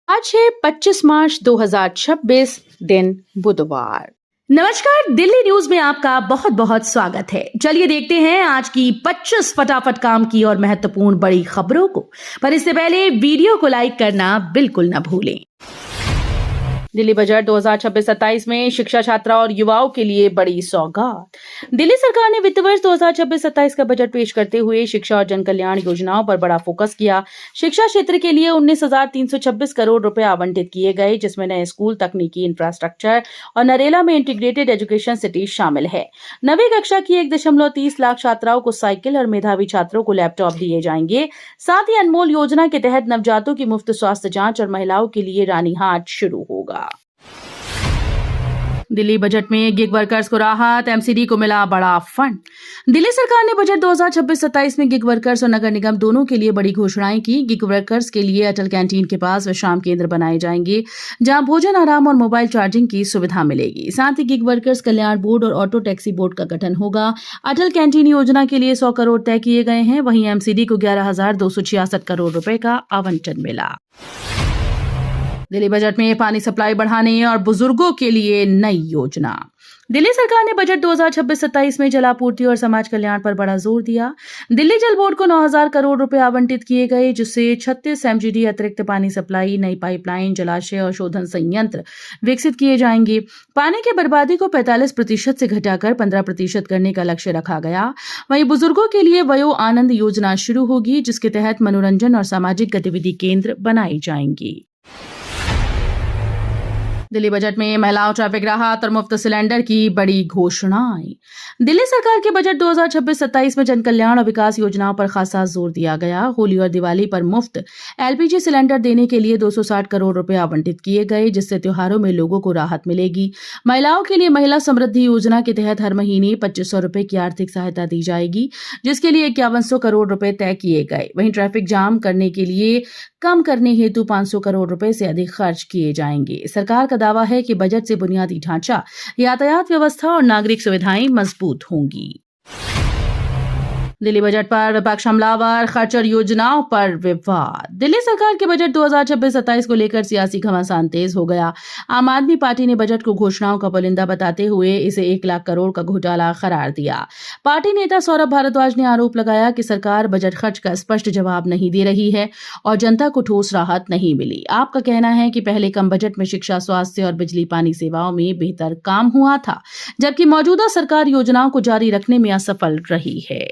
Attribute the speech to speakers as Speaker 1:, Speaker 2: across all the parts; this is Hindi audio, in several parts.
Speaker 1: आज है 25 मार्च 2026 दिन बुधवार। नमस्कार, दिल्ली न्यूज में आपका बहुत बहुत स्वागत है। चलिए देखते हैं आज की 25 फटाफट काम की और महत्वपूर्ण बड़ी खबरों को। पर इससे पहले वीडियो को लाइक करना बिल्कुल न भूलें। दिल्ली बजट 2026-27 में शिक्षा, छात्रा और युवाओं के लिए बड़ी सौगात। दिल्ली सरकार ने वित्त वर्ष 2026-27 का बजट पेश करते हुए शिक्षा और जन कल्याण योजनाओं पर बड़ा फोकस किया। शिक्षा क्षेत्र के लिए 19,326 करोड़ रुपए आवंटित किए गए, जिसमें नए स्कूल, तकनीकी इंफ्रास्ट्रक्चर और नरेला में इंटीग्रेटेड एजुकेशन सिटी शामिल है। नवी कक्षा की 1.30 लाख छात्राओं को साइकिल और मेधावी छात्रों को लैपटॉप दिए जाएंगे। साथ ही अनमोल योजना के तहत नवजातों की मुफ्त स्वास्थ्य जांच और महिलाओं के लिए रानी हाट शुरू होगा। दिल्ली बजट में गिग वर्कर्स को राहत, एमसीडी को मिला बड़ा फंड। दिल्ली सरकार ने बजट 2026-27 में गिग वर्कर्स और नगर निगम दोनों के लिए बड़ी घोषणाएं की। गिग वर्कर्स के लिए अटल कैंटीन के पास विश्राम केंद्र बनाए जाएंगे, जहां भोजन, आराम और मोबाइल चार्जिंग की सुविधा मिलेगी। साथ ही गिग वर्कर्स कल्याण बोर्ड और ऑटो टैक्सी बोर्ड का गठन होगा। अटल कैंटीन योजना के लिए 100 करोड़ तय किए गए हैं। वहीं एमसीडी को 11,266 करोड़ रुपए का आवंटन मिला। दिल्ली बजट में पानी सप्लाई बढ़ाने और बुजुर्गों के लिए नई योजना। दिल्ली सरकार ने बजट 2026-27 में जलापूर्ति और समाज कल्याण पर बड़ा जोर दिया। दिल्ली जल बोर्ड को 9,000 करोड़ रुपए आवंटित किए गए, जिससे 36 एमजीडी अतिरिक्त पानी सप्लाई, नई पाइपलाइन, जलाशय और शोधन संयंत्र विकसित किए जाएंगे। पानी की बर्बादी को 45% से घटाकर 15% करने का लक्ष्य रखा गया। वहीं बुजुर्गों के लिए वयो आनंद योजना शुरू होगी, जिसके तहत मनोरंजन और सामाजिक गतिविधि केंद्र बनाए जाएंगे। दिल्ली बजट में महिलाओं, ट्रैफिक राहत और मुफ्त सिलेंडर की बड़ी घोषणाएं। दिल्ली सरकार के बजट 2026-27 में जन कल्याण और विकास योजनाओं पर खासा जोर दिया गया। होली और दिवाली पर मुफ्त एलपीजी सिलेंडर देने के लिए 260 करोड़ रुपए आवंटित किए गए, जिससे त्योहारों में लोगों को राहत मिलेगी। महिलाओं के लिए महिला समृद्धि योजना के तहत हर महीने 2,500 रुपए की आर्थिक सहायता दी जाएगी, जिसके लिए 5,100 करोड़ रुपए तय किए गए। वहीं ट्रैफिक जाम करने के लिए कम करने हेतु 500 करोड़ रुपए से अधिक खर्च किए जाएंगे। सरकार का दावा है कि बजट से बुनियादी ढांचा, यातायात व्यवस्था और नागरिक सुविधाएं मजबूत होंगी। दिल्ली बजट पर विपक्ष हमलावर, खर्च और योजनाओं पर विवाद। दिल्ली सरकार के बजट 2026-27 को लेकर सियासी घमासान तेज हो गया। आम आदमी पार्टी ने बजट को घोषणाओं का पुलिंदा बताते हुए इसे 1 लाख करोड़ का घोटाला करार दिया। पार्टी नेता सौरभ भारद्वाज ने आरोप लगाया कि सरकार बजट खर्च का स्पष्ट जवाब नहीं दे रही है और जनता को ठोस राहत नहीं मिली। आपका कहना है कि पहले कम बजट में शिक्षा, स्वास्थ्य और बिजली पानी सेवाओं में बेहतर काम हुआ था, जबकि मौजूदा सरकार योजनाओं को जारी रखने में असफल रही है।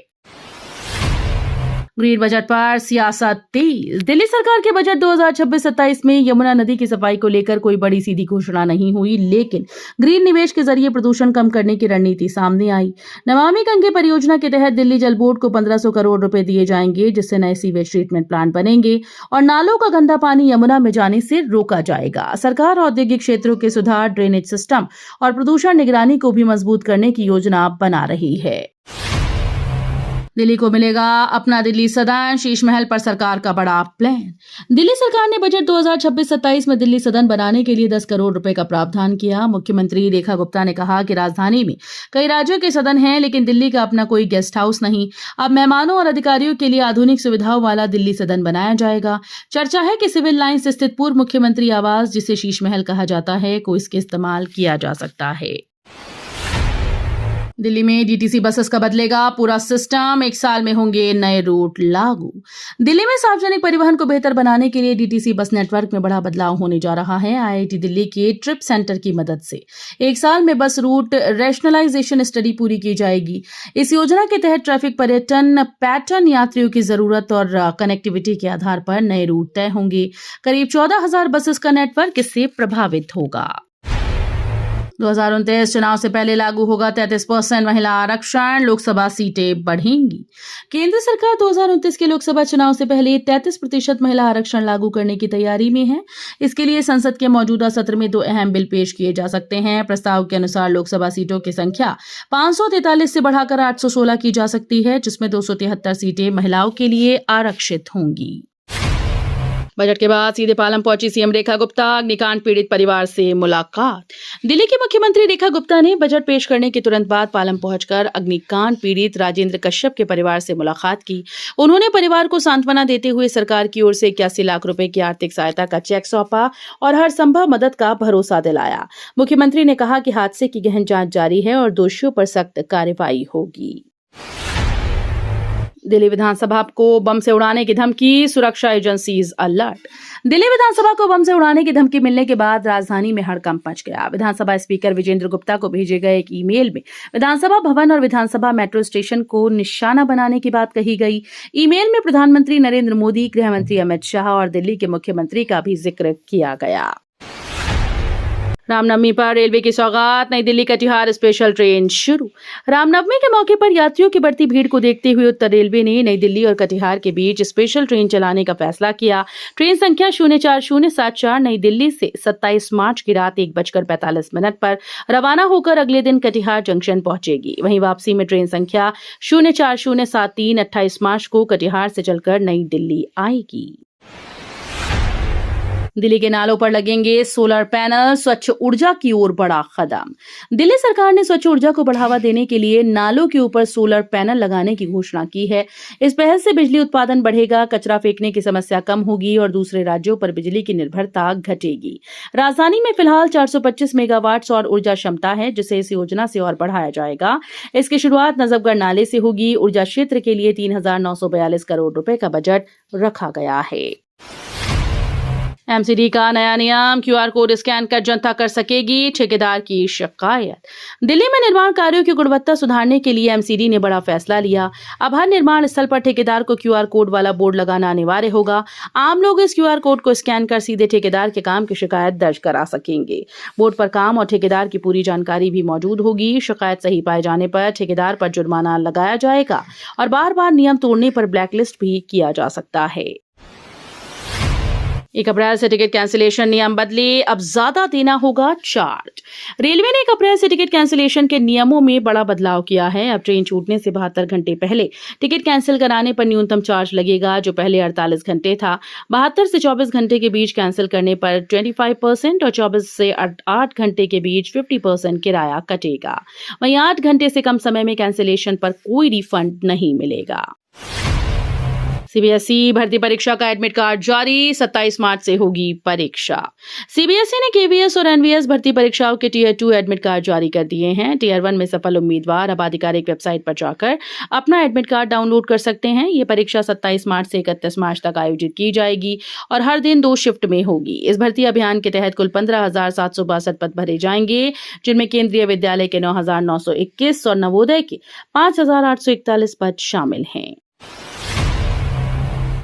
Speaker 1: ग्रीन बजट पर सियासत तेज। दिल्ली सरकार के बजट 2026-27 में यमुना नदी की सफाई को लेकर कोई बड़ी सीधी घोषणा नहीं हुई, लेकिन ग्रीन निवेश के जरिए प्रदूषण कम करने की रणनीति सामने आई। नमामि गंगे परियोजना के तहत दिल्ली जल बोर्ड को 1,500 करोड़ रुपए दिए जाएंगे, जिससे नए सीवेज ट्रीटमेंट प्लांट बनेंगे और नालों का गंदा पानी यमुना में जाने से रोका जाएगा। सरकार औद्योगिक क्षेत्रों के सुधार, ड्रेनेज सिस्टम और प्रदूषण निगरानी को भी मजबूत करने की योजना बना रही है। दिल्ली को मिलेगा अपना दिल्ली सदन, शीश महल पर सरकार का बड़ा प्लान। दिल्ली सरकार ने बजट 2026-27 में दिल्ली सदन बनाने के लिए 10 करोड़ रुपए का प्रावधान किया। मुख्यमंत्री रेखा गुप्ता ने कहा कि राजधानी में कई राज्यों के सदन हैं, लेकिन दिल्ली का अपना कोई गेस्ट हाउस नहीं। अब मेहमानों और अधिकारियों के लिए आधुनिक सुविधाओं वाला दिल्ली सदन बनाया जाएगा। चर्चा है कि सिविल लाइंस स्थित पूर्व मुख्यमंत्री आवास, जिसे शीश महल कहा जाता है, को इसके इस्तेमाल किया जा सकता है। दिल्ली में डीटीसी बसेस का बदलेगा पूरा सिस्टम, 1 साल में होंगे नए रूट लागू। दिल्ली में सार्वजनिक परिवहन को बेहतर बनाने के लिए डीटीसी बस नेटवर्क में बड़ा बदलाव होने जा रहा है। आईआईटी दिल्ली के ट्रिप सेंटर की मदद से 1 साल में बस रूट रैशनलाइजेशन स्टडी पूरी की जाएगी। इस योजना के तहत ट्रैफिक पर्यटन पैटर्न, यात्रियों की जरूरत और कनेक्टिविटी के आधार पर नए रूट तय होंगे। करीब 14,000 बसेस का नेटवर्क इससे प्रभावित होगा। 2029 चुनाव से पहले लागू होगा 33% महिला आरक्षण, लोकसभा सीटें बढ़ेंगी। केंद्र सरकार 2029 के लोकसभा चुनाव से पहले 33% महिला आरक्षण लागू करने की तैयारी में है। इसके लिए संसद के मौजूदा सत्र में 2 अहम बिल पेश किए जा सकते हैं। प्रस्ताव के अनुसार लोकसभा सीटों की संख्या 543 से बढ़ाकर 816 की जा सकती है, जिसमें 273 सीटें महिलाओं के लिए आरक्षित होंगी। बजट के बाद सीधे पालम पहुंची सीएम रेखा गुप्ता। अग्निकांड पीड़ित परिवार से मुलाकात। दिल्ली की मुख्यमंत्री रेखा गुप्ता ने बजट पेश करने के तुरंत बाद पालम पहुंचकर अग्निकांड पीड़ित राजेंद्र कश्यप के परिवार से मुलाकात की। उन्होंने परिवार को सांत्वना देते हुए सरकार की ओर से 81 लाख रुपए की आर्थिक सहायता का चेक सौंपा और हर संभव मदद का भरोसा दिलाया। मुख्यमंत्री ने कहा कि हादसे की गहन जांच जारी है और दोषियों पर सख्त कार्रवाई होगी। दिल्ली विधानसभा को बम से उड़ाने की धमकी, सुरक्षा एजेंसीज अलर्ट। दिल्ली विधानसभा को बम से उड़ाने की धमकी मिलने के बाद राजधानी में हड़कंप मच गया। विधानसभा स्पीकर विजेंद्र गुप्ता को भेजे गए एक ईमेल में विधानसभा भवन और विधानसभा मेट्रो स्टेशन को निशाना बनाने की बात कही गई। ईमेल में प्रधानमंत्री नरेंद्र मोदी, गृह मंत्री अमित शाह और दिल्ली के मुख्यमंत्री का भी जिक्र किया गया। रामनवमी पर रेलवे की सौगात, नई दिल्ली कटिहार स्पेशल ट्रेन शुरू। रामनवमी के मौके पर यात्रियों की बढ़ती भीड़ को देखते हुए उत्तर रेलवे ने नई दिल्ली और कटिहार के बीच स्पेशल ट्रेन चलाने का फैसला किया। ट्रेन संख्या 04074 नई दिल्ली से 27 मार्च की रात 1:45 पर रवाना होकर अगले दिन कटिहार जंक्शन पहुंचेगी। वहीं वापसी में ट्रेन संख्या 04073 28 मार्च को कटिहार से चलकर नई दिल्ली आएगी। दिल्ली के नालों पर लगेंगे सोलर पैनल, स्वच्छ ऊर्जा की ओर बड़ा कदम। दिल्ली सरकार ने स्वच्छ ऊर्जा को बढ़ावा देने के लिए नालों के ऊपर सोलर पैनल लगाने की घोषणा की है। इस पहल से बिजली उत्पादन बढ़ेगा, कचरा फेंकने की समस्या कम होगी और दूसरे राज्यों पर बिजली की निर्भरता घटेगी। राजधानी में फिलहाल 425 मेगावाट सौर ऊर्जा क्षमता है, जिसे इस योजना से और बढ़ाया जाएगा। इसकी शुरुआत नजफगढ़ नाले से होगी। ऊर्जा क्षेत्र के लिए 3,942 करोड़ रुपए का बजट रखा गया है। एमसीडी का नया नियम, क्यूआर कोड स्कैन कर जनता कर सकेगी ठेकेदार की शिकायत। दिल्ली में निर्माण कार्यों की गुणवत्ता सुधारने के लिए एमसीडी ने बड़ा फैसला लिया। अब हर निर्माण स्थल पर ठेकेदार को क्यूआर कोड वाला बोर्ड लगाना अनिवार्य होगा। आम लोग इस क्यूआर कोड को स्कैन कर सीधे ठेकेदार के काम की शिकायत दर्ज करा सकेंगे। बोर्ड पर काम और ठेकेदार की पूरी जानकारी भी मौजूद होगी। शिकायत सही पाए जाने पर ठेकेदार पर जुर्माना लगाया जाएगा और बार-बार नियम तोड़ने पर ब्लैकलिस्ट भी किया जा सकता है। 1 अप्रैल से टिकट कैंसिलेशन नियम बदले, अब ज्यादा देना होगा चार्ज। रेलवे ने 1 अप्रैल से टिकट कैंसिलेशन के नियमों में बड़ा बदलाव किया है। अब ट्रेन छूटने से 72 घंटे पहले टिकट कैंसिल कराने पर न्यूनतम चार्ज लगेगा, जो पहले 48 घंटे था। 72 से 24 घंटे के बीच कैंसिल करने पर 25% और 24 से 8 घंटे के बीच 50% किराया कटेगा। वहीं 8 घंटे से कम समय में कैंसिलेशन पर कोई रिफंड नहीं मिलेगा। सीबीएसई भर्ती परीक्षा का एडमिट कार्ड जारी, 27 मार्च से होगी परीक्षा। सीबीएसई ने केवीएस और एनवीएस भर्ती परीक्षाओं के टियर 2 एडमिट कार्ड जारी कर दिए हैं। टियर 1 में सफल उम्मीदवार अब आधिकारिक वेबसाइट पर जाकर अपना एडमिट कार्ड डाउनलोड कर सकते हैं। ये परीक्षा 27 मार्च से 31 मार्च तक आयोजित की जाएगी और हर दिन 2 शिफ्ट में होगी। इस भर्ती अभियान के तहत कुल 15,762 पद भरे जाएंगे, जिनमें केंद्रीय विद्यालय के 9,921 और नवोदय के 5,841 पद शामिल हैं।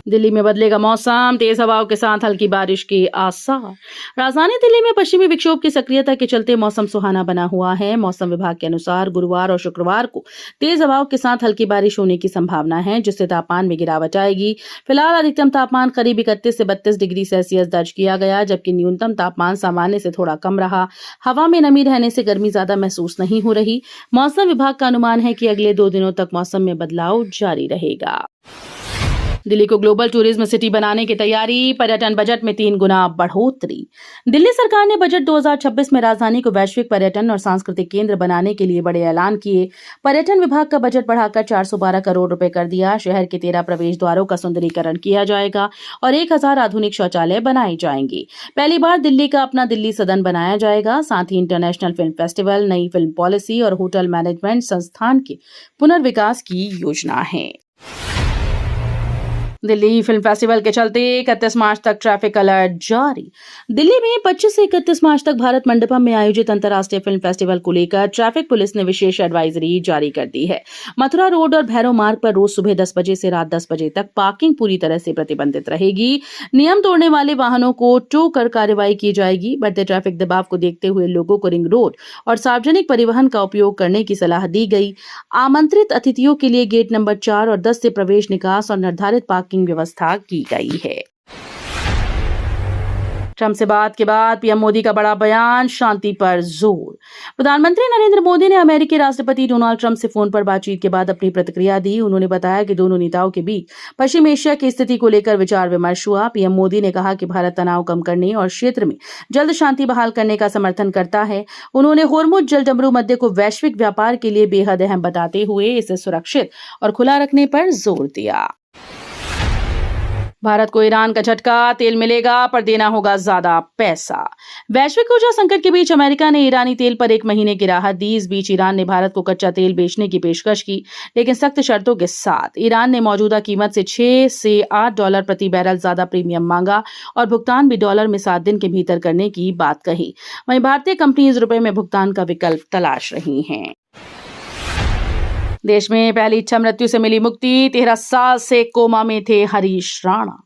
Speaker 1: दिल्ली में बदलेगा मौसम, तेज हवाओं के साथ हल्की बारिश के आसार। राजधानी दिल्ली में पश्चिमी विक्षोभ की सक्रियता के चलते मौसम सुहाना बना हुआ है। मौसम विभाग के अनुसार गुरुवार और शुक्रवार को तेज हवाओं के साथ हल्की बारिश होने की संभावना है, जिससे तापमान में गिरावट आएगी। फिलहाल अधिकतम तापमान करीब 31 से 32 डिग्री सेल्सियस दर्ज किया गया, जबकि न्यूनतम तापमान सामान्य से थोड़ा कम रहा। हवा में नमी रहने से गर्मी ज्यादा महसूस नहीं हो रही। मौसम विभाग का अनुमान है कि अगले 2 दिनों तक मौसम में बदलाव जारी रहेगा। दिल्ली को ग्लोबल टूरिज्म सिटी बनाने की तैयारी, पर्यटन बजट में 3 गुना बढ़ोतरी। दिल्ली सरकार ने बजट 2026 में राजधानी को वैश्विक पर्यटन और सांस्कृतिक केंद्र बनाने के लिए बड़े ऐलान किए। पर्यटन विभाग का बजट बढ़ाकर 412 करोड़ रुपए कर दिया। शहर के 13 प्रवेश द्वारों का सुंदरीकरण किया जाएगा और 1000 आधुनिक शौचालय बनाए जाएंगे। पहली बार दिल्ली का अपना दिल्ली सदन बनाया जाएगा। साथ ही इंटरनेशनल फिल्म फेस्टिवल, नई फिल्म पॉलिसी और होटल मैनेजमेंट संस्थान के पुनर्विकास की योजना है। दिल्ली फिल्म फेस्टिवल के चलते 31 मार्च तक ट्रैफिक अलर्ट जारी। दिल्ली में 25 से 31 मार्च तक भारत मंडपम में आयोजित अंतर्राष्ट्रीय फिल्म फेस्टिवल को लेकर ट्रैफिक पुलिस ने विशेष एडवाइजरी जारी कर दी है। मथुरा रोड और भैरव मार्ग पर रोज सुबह 10 बजे से रात 10 बजे तक पार्किंग पूरी तरह से प्रतिबंधित रहेगी। नियम तोड़ने वाले वाहनों को टो कर कार्रवाई की जाएगी। बढ़ते ट्रैफिक दबाव को देखते हुए लोगों को रिंग रोड और सार्वजनिक परिवहन का उपयोग करने की सलाह दी गई। आमंत्रित अतिथियों के लिए गेट नंबर 4 और 10 से प्रवेश निकास और निर्धारित पार्किंग व्यवस्था की गई है। ट्रंप से बात के बाद पीएम मोदी का बड़ा बयान, शांति पर जोर। प्रधानमंत्री नरेंद्र मोदी ने अमेरिकी राष्ट्रपति डोनाल्ड ट्रंप से फोन पर बातचीत के बाद अपनी प्रतिक्रिया दी। उन्होंने बताया कि दोनों नेताओं के बीच पश्चिम एशिया की स्थिति को लेकर विचार विमर्श हुआ। पीएम मोदी ने कहा कि भारत तनाव कम करने और क्षेत्र में जल्द शांति बहाल करने का समर्थन करता है। उन्होंने होर्मुज जलडमरू मध्य को वैश्विक व्यापार के लिए बेहद अहम बताते हुए इसे सुरक्षित और खुला रखने पर जोर दिया। भारत को ईरान का झटका, तेल मिलेगा पर देना होगा ज्यादा पैसा। वैश्विक ऊर्जा संकट के बीच अमेरिका ने ईरानी तेल पर 1 महीने की राहत दी। इस बीच ईरान ने भारत को कच्चा तेल बेचने की पेशकश की, लेकिन सख्त शर्तों के साथ। ईरान ने मौजूदा कीमत से $6 से $8 प्रति बैरल ज्यादा प्रीमियम मांगा और भुगतान भी डॉलर में 7 दिन के भीतर करने की बात कही। वहीं भारतीय कंपनीज रुपए में भुगतान का विकल्प तलाश रही हैं। देश में पहली इच्छा मृत्यु से मिली मुक्ति, 13 साल से कोमा में थे हरीश राणा।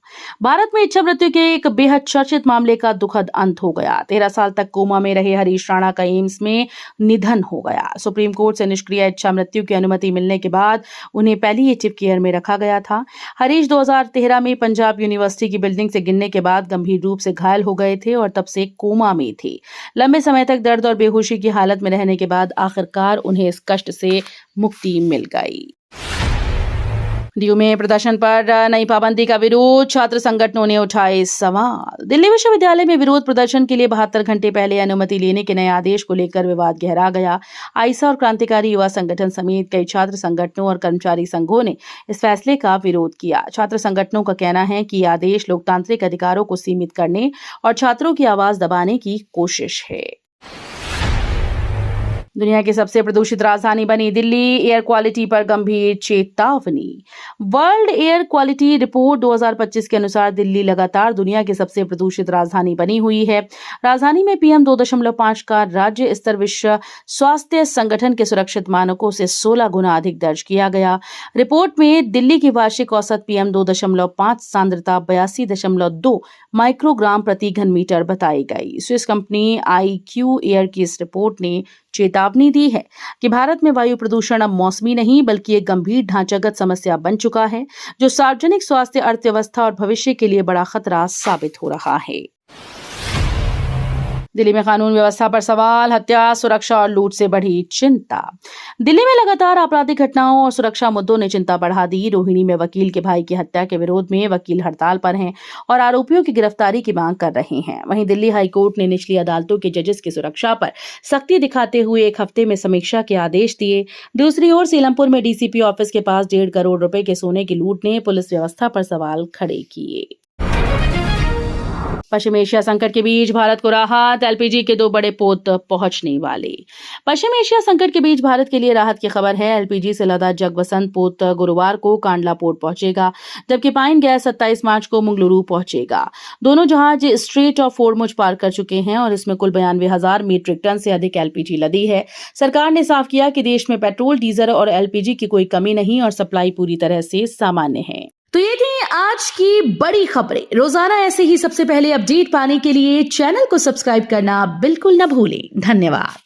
Speaker 1: भारत में इच्छा मृत्यु के एक बेहद चर्चित मामले का दुखद अंत हो गया। 13 साल तक कोमा में रहे हरीश राणा का एम्स में निधन हो गया। सुप्रीम कोर्ट से निष्क्रिय इच्छा मृत्यु की अनुमति मिलने के बाद उन्हें पैलिएटिव केयर में रखा गया था। हरीश 2013 में पंजाब यूनिवर्सिटी की बिल्डिंग से गिरने के बाद गंभीर रूप से घायल हो गए थे और तब से कोमा में थे। लंबे समय तक दर्द और बेहोशी की हालत में रहने के बाद आखिरकार उन्हें इस कष्ट से मुक्ति मिल गई। डीयू में प्रदर्शन पर नई पाबंदी का विरोध, छात्र संगठनों ने उठाए सवाल। दिल्ली विश्वविद्यालय में विरोध प्रदर्शन के लिए 72 घंटे पहले अनुमति लेने के नए आदेश को लेकर विवाद गहरा गया। आईसा और क्रांतिकारी युवा संगठन समेत कई छात्र संगठनों और कर्मचारी संघों ने इस फैसले का विरोध किया। छात्र संगठनों का कहना है कि यह आदेश लोकतांत्रिक अधिकारों को सीमित करने और छात्रों की आवाज दबाने की कोशिश है। दुनिया की सबसे प्रदूषित राजधानी बनी दिल्ली, एयर क्वालिटी पर गंभीर चेतावनी। वर्ल्ड एयर क्वालिटी रिपोर्ट 2025 के अनुसार दिल्ली लगातार दुनिया की सबसे प्रदूषित राजधानी बनी हुई है। राजधानी में PM 2.5 का राज्य स्तर विश्व स्वास्थ्य संगठन के सुरक्षित मानकों से 16 गुना अधिक दर्ज किया गया। रिपोर्ट में दिल्ली की वार्षिक औसत PM 2.5 सांद्रता 82.2 माइक्रोग्राम प्रति घन मीटर बताई गई। स्विस कंपनी IQ एयर की इस रिपोर्ट ने चेतावनी दी है कि भारत में वायु प्रदूषण अब मौसमी नहीं बल्कि एक गंभीर ढांचागत समस्या बन चुका है, जो सार्वजनिक स्वास्थ्य, अर्थव्यवस्था और भविष्य के लिए बड़ा खतरा साबित हो रहा है। दिल्ली में कानून व्यवस्था पर सवाल, हत्या, सुरक्षा और लूट से बढ़ी चिंता। दिल्ली में लगातार आपराधिक घटनाओं और सुरक्षा मुद्दों ने चिंता बढ़ा दी। रोहिणी में वकील के भाई की हत्या के विरोध में वकील हड़ताल पर हैं और आरोपियों की गिरफ्तारी की मांग कर रहे हैं। वहीं दिल्ली हाई कोर्ट ने निचली अदालतों के जजेस की सुरक्षा पर सख्ती दिखाते हुए 1 हफ्ते में समीक्षा के आदेश दिए। दूसरी ओर सीलमपुर में DCP ऑफिस के पास 1.5 करोड़ रुपए के सोने की लूट ने पुलिस व्यवस्था पर सवाल खड़े किए। पश्चिम एशिया संकट के बीच भारत को राहत, LPG के 2 बड़े पोत पहुंचने वाले। पश्चिम एशिया संकट के बीच भारत के लिए राहत की खबर है। LPG से लदा जगवसंत पोत गुरुवार को कांडला पोर्ट पहुंचेगा, जबकि पाइन गैस 27 मार्च को मंगलुरु पहुंचेगा। दोनों जहाज स्ट्रेट ऑफ होर्मुज पार कर चुके हैं और इसमें कुल 92,000 मीट्रिक टन से अधिक LPG लदी है। सरकार ने साफ किया कि देश में पेट्रोल, डीजल और LPG की कोई कमी नहीं और सप्लाई पूरी तरह से सामान्य है। तो ये थी आज की बड़ी खबरें। रोजाना ऐसे ही सबसे पहले अपडेट पाने के लिए चैनल को सब्सक्राइब करना बिल्कुल न भूलें। धन्यवाद।